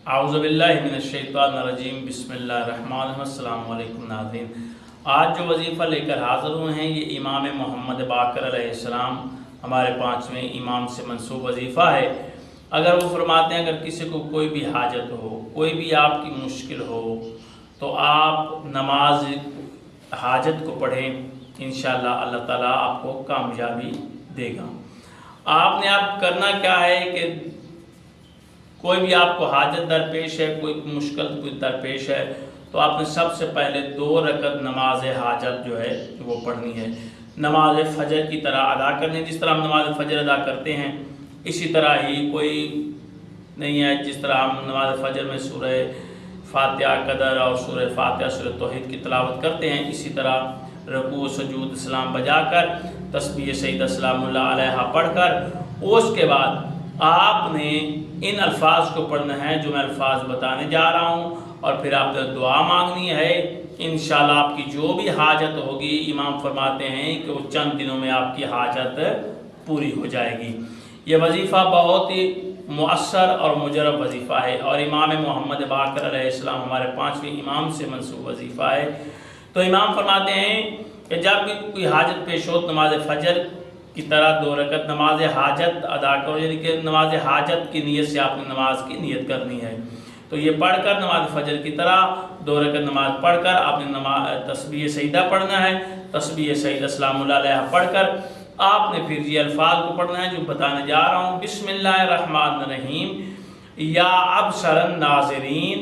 اعوذ باللہ من الشیطان الرجیم بسم اللہ الرحمن الرحیم السلام علیکم ناظرین۔ آج جو وظیفہ لے کر حاضر ہوئے ہیں یہ امام محمد باقر علیہ السلام ہمارے 5ویں امام سے منسوب وظیفہ ہے۔ اگر وہ فرماتے ہیں اگر کسی کو کوئی بھی حاجت ہو، کوئی بھی آپ کی مشکل ہو تو آپ نماز حاجت کو پڑھیں، انشاءاللہ اللہ تعالیٰ آپ کو کامیابی دے گا۔ آپ نے اب کرنا کیا ہے کہ کوئی بھی آپ کو حاجت درپیش ہے، کوئی مشکل کوئی درپیش ہے تو آپ نے سب سے پہلے 2 رکعت نماز حاجت جو ہے وہ پڑھنی ہے، نماز فجر کی طرح ادا کرنی۔ جس طرح ہم نماز فجر ادا کرتے ہیں اسی طرح ہی، کوئی نہیں ہے جس طرح ہم نماز فجر میں سورہ فاتحہ قدر اور سورہ فاتحہ سورہ توحید کی تلاوت کرتے ہیں، اسی طرح رکوع سجود سلام بجا کر تسبیح سیدہ سلام اللہ علیہ پڑھ کر اس کے بعد آپ نے ان الفاظ کو پڑھنا ہے جو میں الفاظ بتانے جا رہا ہوں، اور پھر آپ نے دعا مانگنی ہے۔ انشاءاللہ آپ کی جو بھی حاجت ہوگی امام فرماتے ہیں کہ وہ چند دنوں میں آپ کی حاجت پوری ہو جائے گی۔ یہ وظیفہ بہت ہی مؤثر اور مجرب وظیفہ ہے، اور امام محمد باقر علیہ السلام ہمارے 5ویں امام سے منسوب وظیفہ ہے۔ تو امام فرماتے ہیں کہ جب بھی کوئی حاجت پیش ہو نماز فجر کی طرح 2 رکعت نماز حاجت ادا کرو، یعنی کہ نماز حاجت کی نیت سے آپ نے نماز کی نیت کرنی ہے۔ تو یہ پڑھ کر نماز فجر کی طرح 2 رکعت نماز پڑھ کر آپ نے تسبیح سیدہ پڑھنا ہے، تسبیح سیدہ سلام اللہ علیہ پڑھ کر آپ نے پھر یہ الفاظ کو پڑھنا ہے جو بتانے جا رہا ہوں۔ بسم اللہ الرحمن الرحیم، یا ابصر الناظرین،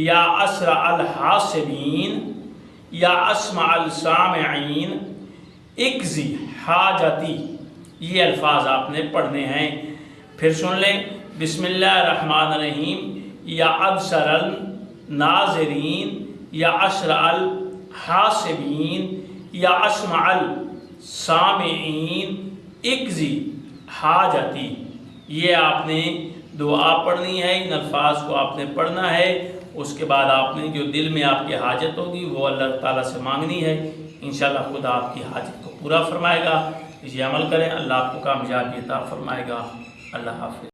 یا اسرع الحاسبین، یا اسمع السامعین، اقضی حاجتی۔ یہ الفاظ آپ نے پڑھنے ہیں۔ پھر سن لیں، بسم اللہ الرحمن الرحیم، یا ابصر الناظرین، یا اسرع الحاسبین، یا اسمع السامعین، اقضی حاجتی۔ یہ آپ نے دعا پڑھنی ہے، ان الفاظ کو آپ نے پڑھنا ہے۔ اس کے بعد آپ نے جو دل میں آپ کی حاجت ہوگی وہ اللہ تعالیٰ سے مانگنی ہے، انشاءاللہ خدا آپ کی حاجت کو پورا فرمائے گا۔ اسے عمل کریں، اللہ آپ کو کامیابی عطا فرمائے گا۔ اللہ حافظ۔